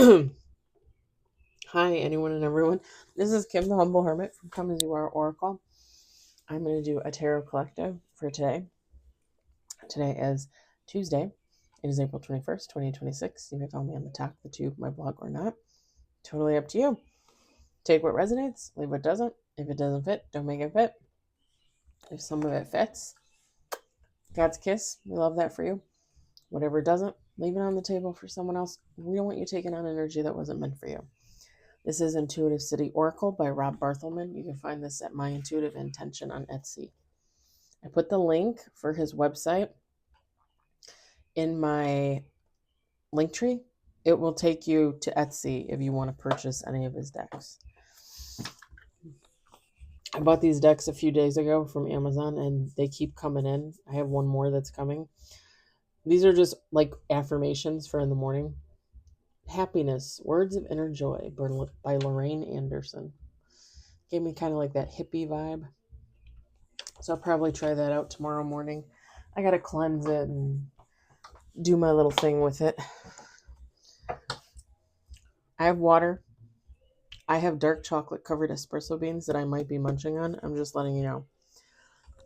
Hi, anyone and everyone. This is Kim, the Humble Hermit from Come As You Are Oracle. I'm going to do a tarot collective for today. Today is Tuesday. It is April 21st, 2026. You may follow me on the talk, the tube, my blog, or not. Totally up to you. Take what resonates, leave what doesn't. If it doesn't fit, don't make it fit. If some of it fits, God's kiss, we love that for you. Whatever doesn't, leave it on the table for someone else. We don't want you taking on energy that wasn't meant for you. This is Intuitive City Oracle by Rob Barthelman. You can find this at My Intuitive Intention on Etsy. I put the link for his website in my link tree. It will take you to Etsy if you want to purchase any of his decks. I bought these decks a few days ago from Amazon and they keep coming in. I have one more that's coming. These are just like affirmations for in the morning. Happiness, Words of Inner Joy by Lorraine Anderson. Gave me kind of like that hippie vibe. So I'll probably try that out tomorrow morning. I got to cleanse it and do my little thing with it. I have water. I have dark chocolate covered espresso beans that I might be munching on. I'm just letting you know.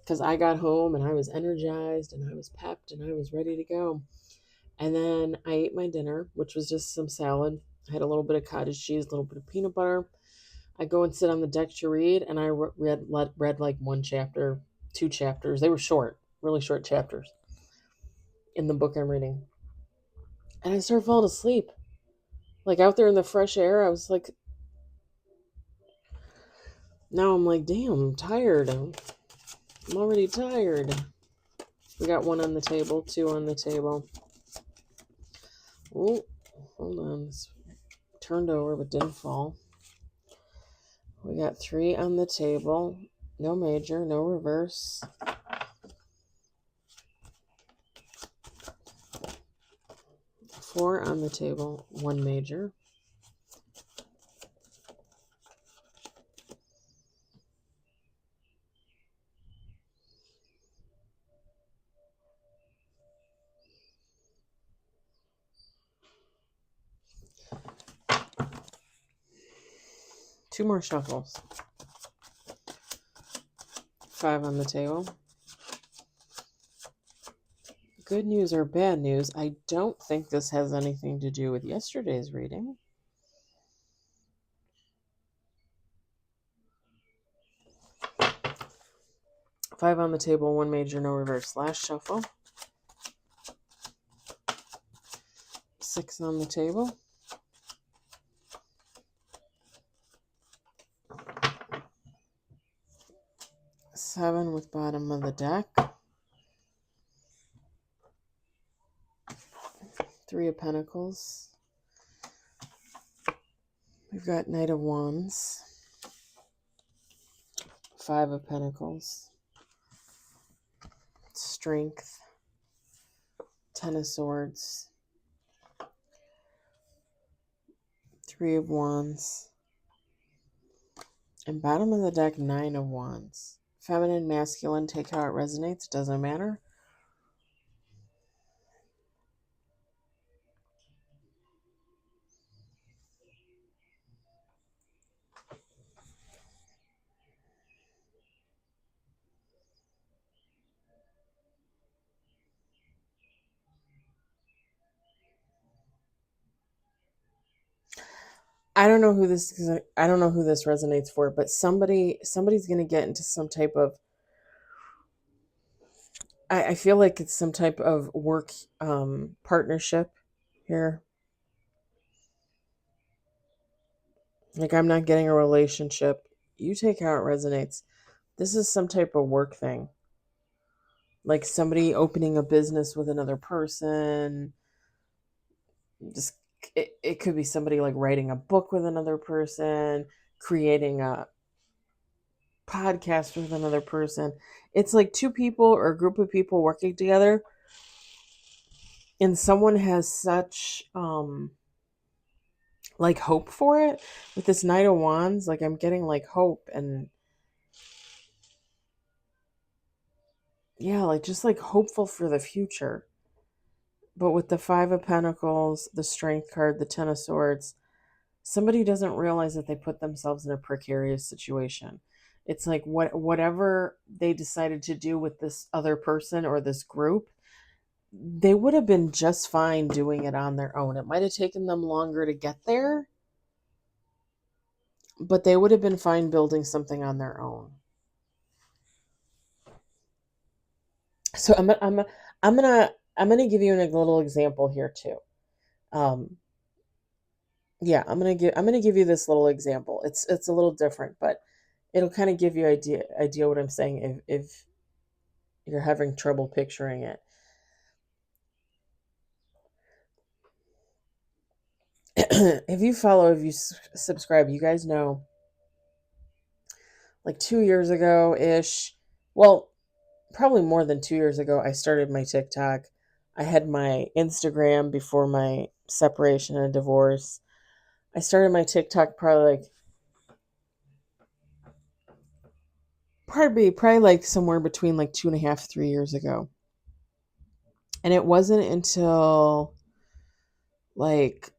Because I got home and I was energized and I was pepped and I was ready to go. And then I ate my dinner, which was just some salad. I had a little bit of cottage cheese, a little bit of peanut butter. I go and sit on the deck to read, and I read like one chapter, 2 chapters. They were short, really short chapters in the book I'm reading. And I started falling asleep. Like out there in the fresh air, I was like, now I'm like, damn, I'm tired. I'm already tired. We got 1 on the table, 2 on the table. Oh, hold on. It's turned over but didn't fall. We got 3 on the table. No major, no reverse. 4 on the table, 1 major. Two more shuffles. 5 on the table. Good news or bad news, I don't think this has anything to do with yesterday's reading. 5 on the table, 1 major, no reverse. Last shuffle. 6 on the table. 7 with bottom of the deck. 3 of Pentacles. We've got Knight of Wands. 5 of Pentacles. Strength. 10 of Swords. 3 of Wands. And bottom of the deck, 9 of Wands. Feminine, masculine, take how it resonates, doesn't matter. I don't know who this resonates for, but somebody's gonna get into some type of I feel like it's some type of work partnership here. Like I'm not getting a relationship. You take how it resonates. This is some type of work thing. Like somebody opening a business with another person. Just it could be somebody like writing a book with another person, creating a podcast with another person. It's like 2 people or a group of people working together, and someone has such like hope for it. With this Knight of Wands, like I'm getting like hope and yeah, like just like hopeful for the future. But with the Five of Pentacles, the Strength card, the Ten of Swords, somebody doesn't realize that they put themselves in a precarious situation. It's like whatever they decided to do with this other person or this group, they would have been just fine doing it on their own. It might have taken them longer to get there, but they would have been fine building something on their own. So I'm gonna give you a little example here too. Yeah, I'm gonna give you this little example. It's a little different, but it'll kind of give you idea what I'm saying if you're having trouble picturing it. If you subscribe, you guys know, like 2 years ago ish, well, probably more than 2 years ago, I started my TikTok. I had my Instagram before my separation and divorce. I started my TikTok probably like somewhere between like 2.5, 3 years ago. And it wasn't until like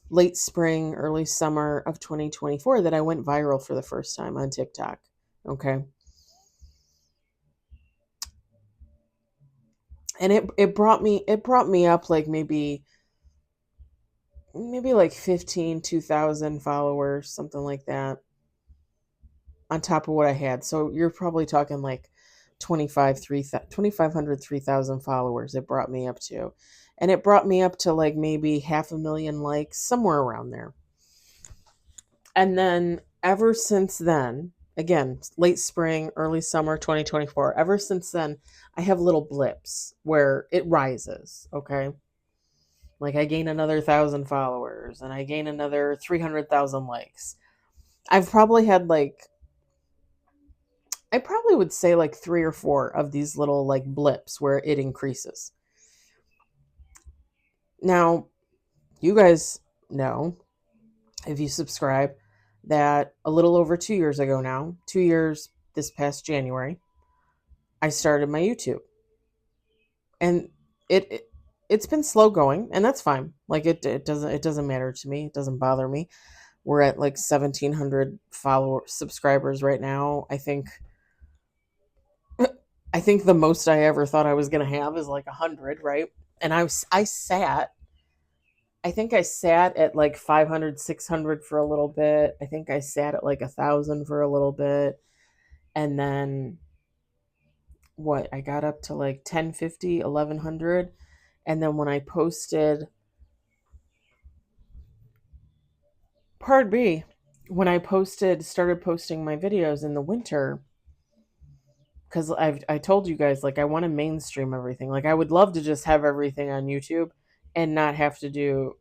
late spring, early summer of 2024 that I went viral for the first time on TikTok. Okay. And it brought me up like maybe like 15, 2,000 followers, something like that, on top of what I had. So you're probably talking like 2,500, 3,000 followers it brought me up to. And it brought me up to like maybe 500,000 likes, somewhere around there. And then ever since then, again, late spring, early summer 2024, ever since then, I have little blips where it rises, okay? Like I gain another 1,000 followers and I gain another 300,000 likes. I've probably had like, I probably would say like 3 or 4 of these little like blips where it increases. Now, you guys know, if you subscribe, that a little over 2 years ago now, 2 years this past January, I started my YouTube. And it's been slow going, and that's fine. Like it doesn't matter to me. It doesn't bother me. We're at like 1,700 subscribers right now. I think the most I ever thought I was going to have is like 100, right? And I think I sat at like 500, 600 for a little bit. I think I sat at like 1,000 for a little bit. And then what? I got up to like 1050, 1,100. And then when I posted, pardon me, when I started posting my videos in the winter, because I told you guys, like, I want to mainstream everything. Like, I would love to just have everything on YouTube and not have to do,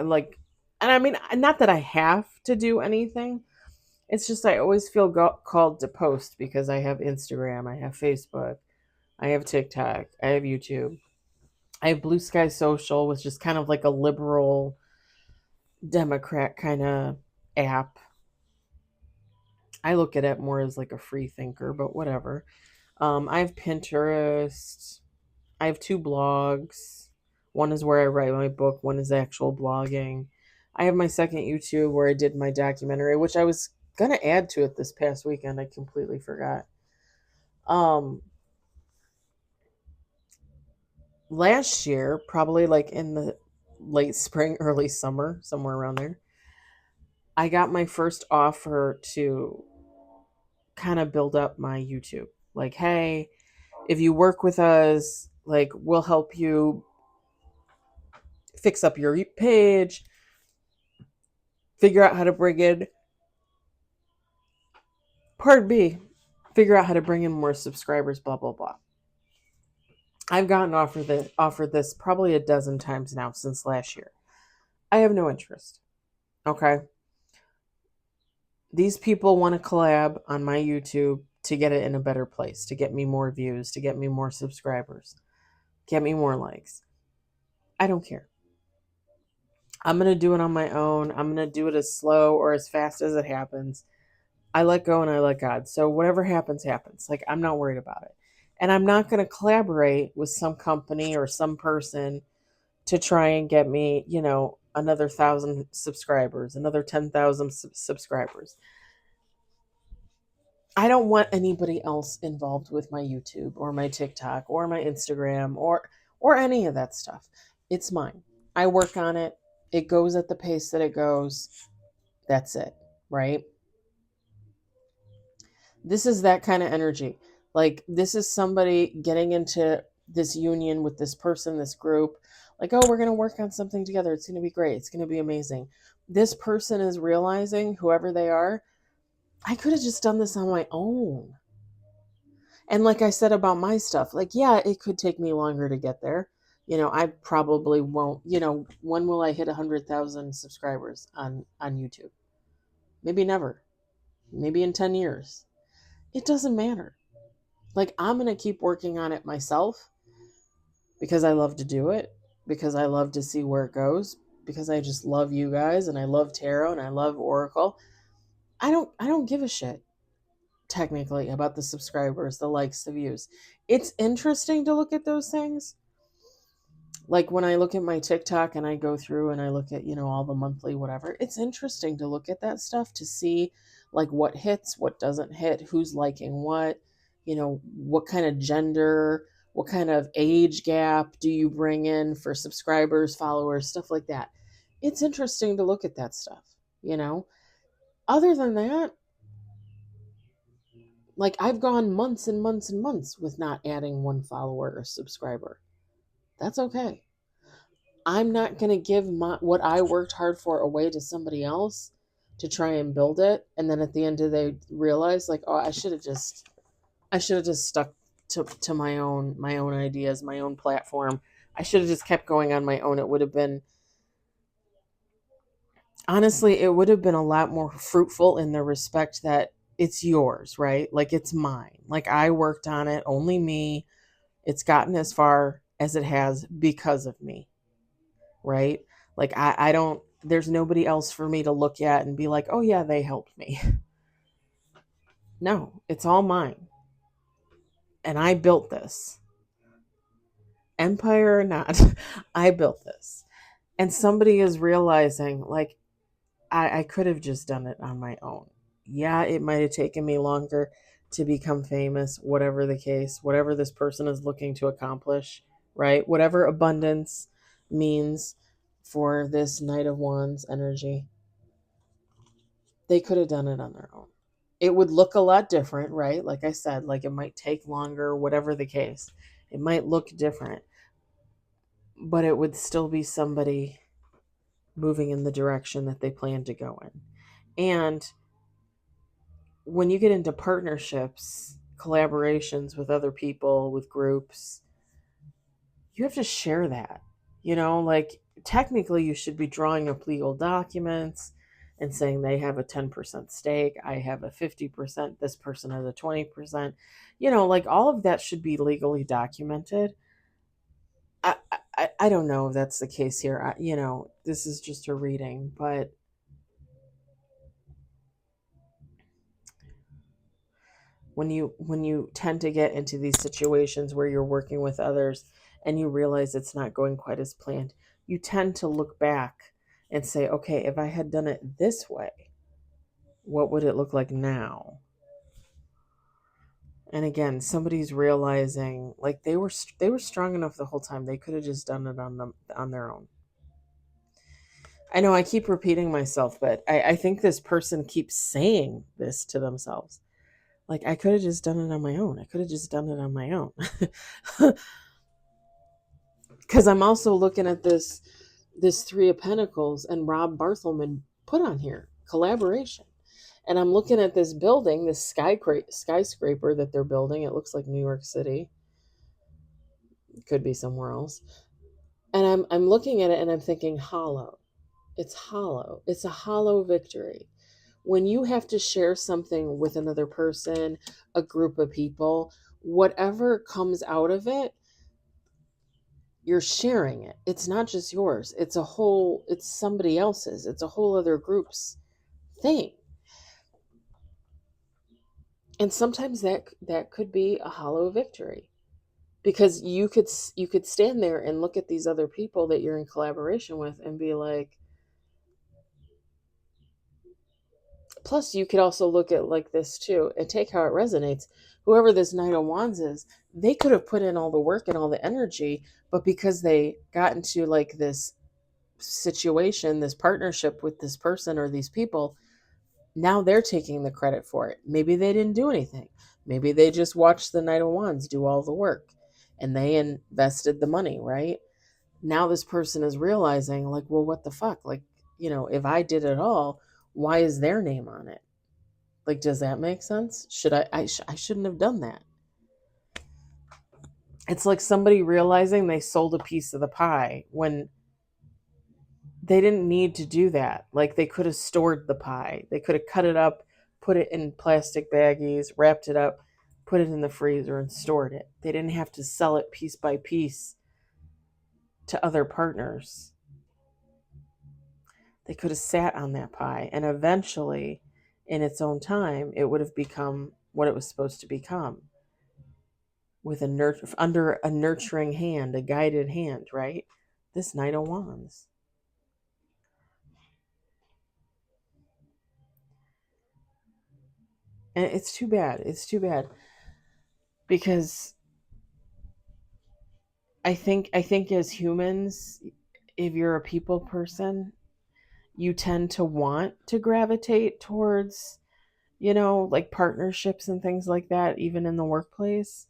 like, and I mean, not that I have to do anything. It's just I always feel called to post because I have Instagram, I have Facebook, I have TikTok, I have YouTube, I have Blue Sky Social, which is kind of like a liberal Democrat kind of app. I look at it more as like a free thinker, but whatever. I have Pinterest. I have 2 blogs. One is where I write my book. One is actual blogging. I have my second YouTube where I did my documentary, which I was gonna add to it this past weekend. I completely forgot. Um, Last year, probably like in the late spring, early summer, somewhere around there, I got my first offer to kind of build up my YouTube. Like, hey, if you work with us, like, we'll help you fix up your page, figure out how to bring in, pardon me, figure out how to bring in more subscribers, blah, blah, blah. I've gotten offered this probably a dozen times now since last year. I have no interest. Okay. These people want to collab on my YouTube to get it in a better place, to get me more views, to get me more subscribers, get me more likes. I don't care. I'm going to do it on my own. I'm going to do it as slow or as fast as it happens. I let go and I let God. So whatever happens, happens. Like, I'm not worried about it. And I'm not going to collaborate with some company or some person to try and get me, another 1,000 subscribers, another 10,000 subscribers. I don't want anybody else involved with my YouTube or my TikTok or my Instagram or any of that stuff. It's mine. I work on it. It goes at the pace that it goes. That's it, right? This is that kind of energy. Like, this is somebody getting into this union with this person, this group. Like, oh, we're going to work on something together. It's going to be great. It's going to be amazing. This person is realizing, whoever they are, I could have just done this on my own. And like I said about my stuff, like, yeah, it could take me longer to get there. I probably won't, when will I hit 100,000 subscribers on YouTube? Maybe never. Maybe in 10 years. It doesn't matter. Like, I'm going to keep working on it myself because I love to do it, because I love to see where it goes, because I just love you guys and I love tarot and I love oracle. I don't give a shit technically about the subscribers, the likes, the views. It's interesting to look at those things. Like, when I look at my TikTok and I go through and I look at, all the monthly whatever, it's interesting to look at that stuff to see like what hits, what doesn't hit, who's liking what, what kind of gender, what kind of age gap do you bring in for subscribers, followers, stuff like that. It's interesting to look at that stuff. Other than that, like, I've gone months and months and months with not adding one follower or subscriber. That's okay. I'm not going to give what I worked hard for away to somebody else to try and build it. And then at the end of the day, realize like, oh, I should have just stuck to my own ideas, my own platform. I should have just kept going on my own. It would have been, honestly, it would have been a lot more fruitful in the respect that it's yours, right? Like, it's mine. Like, I worked on it, only me. It's gotten as far as it has because of me, right? Like, I don't, there's nobody else for me to look at and be like, oh yeah, they helped me. No, it's all mine. And I built this. Empire or not, I built this. And somebody is realizing, like, I could have just done it on my own. Yeah, it might have taken me longer to become famous, whatever the case, whatever this person is looking to accomplish, right? Whatever abundance means for this Knight of Wands energy, they could have done it on their own. It would look a lot different, right? Like I said, like, it might take longer, whatever the case. It might look different, but it would still be somebody moving in the direction that they plan to go in. And when you get into partnerships, collaborations with other people, with groups, you have to share that. Like, technically you should be drawing up legal documents and saying they have a 10% stake, I have a 50%, this person has a 20%. Like, all of that should be legally documented. I don't know if that's the case here. This is just a reading, but when you tend to get into these situations where you're working with others and you realize it's not going quite as planned, you tend to look back and say, okay, if I had done it this way, what would it look like now? And again, somebody's realizing, like, they were strong enough the whole time. They could have just done it on their own. I know I keep repeating myself, but I think this person keeps saying this to themselves. Like, I could have just done it on my own. I could have just done it on my own. Because I'm also looking at this Three of Pentacles and Rob Barthelman put on here, collaboration. And I'm looking at this building, this skyscraper that they're building. It looks like New York City. It could be somewhere else. And I'm looking at it and I'm thinking, hollow. It's hollow. It's a hollow victory. When you have to share something with another person, a group of people, whatever comes out of it, you're sharing it. It's not just yours. It's somebody else's. It's a whole other group's thing. And sometimes that could be a hollow victory. because you could stand there and look at these other people that you're in collaboration with and be like, plus you could also look at like this too and take how it resonates. Whoever this Knight of Wands is, they could have put in all the work and all the energy, but because they got into like this situation, this partnership with this person or these people, now they're taking the credit for it. Maybe they didn't do anything. Maybe they just watched the Knight of Wands do all the work and they invested the money, right? Now this person is realizing, like, well, what the fuck? Like, if I did it all, why is their name on it? Like, does that make sense? Should I shouldn't have done that. It's like somebody realizing they sold a piece of the pie when they didn't need to do that. Like, they could have stored the pie. They could have cut it up, put it in plastic baggies, wrapped it up, put it in the freezer and stored it. They didn't have to sell it piece by piece to other partners. They could have sat on that pie, and eventually, in its own time, it would have become what it was supposed to become, with under a nurturing hand, a guided hand, right? This Knight of Wands. And it's too bad. It's too bad because I think as humans, if you're a people person, you tend to want to gravitate towards, like partnerships and things like that, even in the workplace.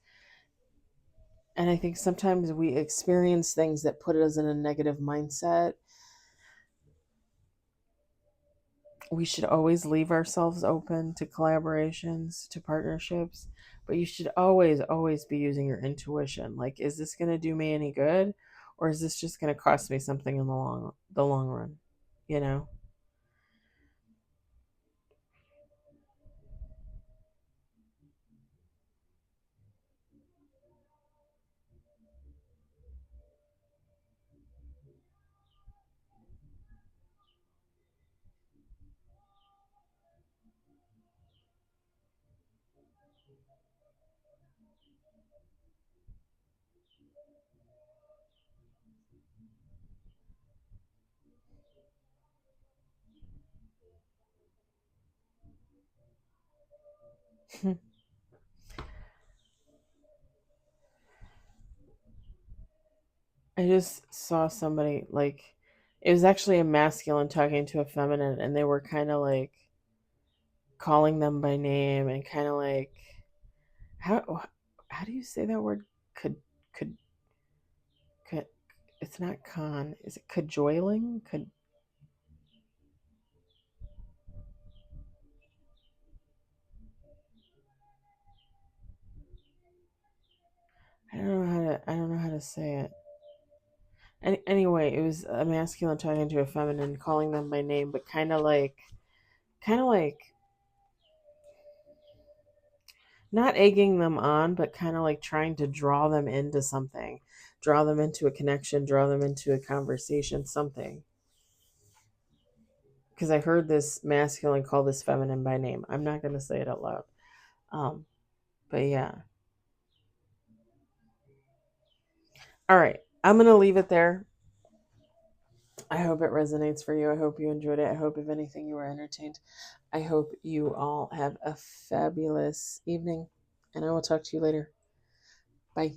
And I think sometimes we experience things that put us in a negative mindset. We should always leave ourselves open to collaborations, to partnerships, but you should always be using your intuition. Like, is this going to do me any good, or is this just going to cost me something in the long run? You know. I just saw somebody like, it was actually a masculine talking to a feminine, and they were kind of like calling them by name and kind of like, how do you say that word? Could could it's not con. Is it cajoling? I don't know how to say it. Anyway, it was a masculine talking to a feminine, calling them by name, but kind of like not egging them on, but kind of like trying to draw them into something, draw them into a connection, draw them into a conversation, something. Because I heard this masculine call this feminine by name. I'm not going to say it out loud. Um, but yeah. All right. I'm going to leave it there. I hope it resonates for you. I hope you enjoyed it. I hope, if anything, you were entertained. I hope you all have a fabulous evening, and I will talk to you later. Bye.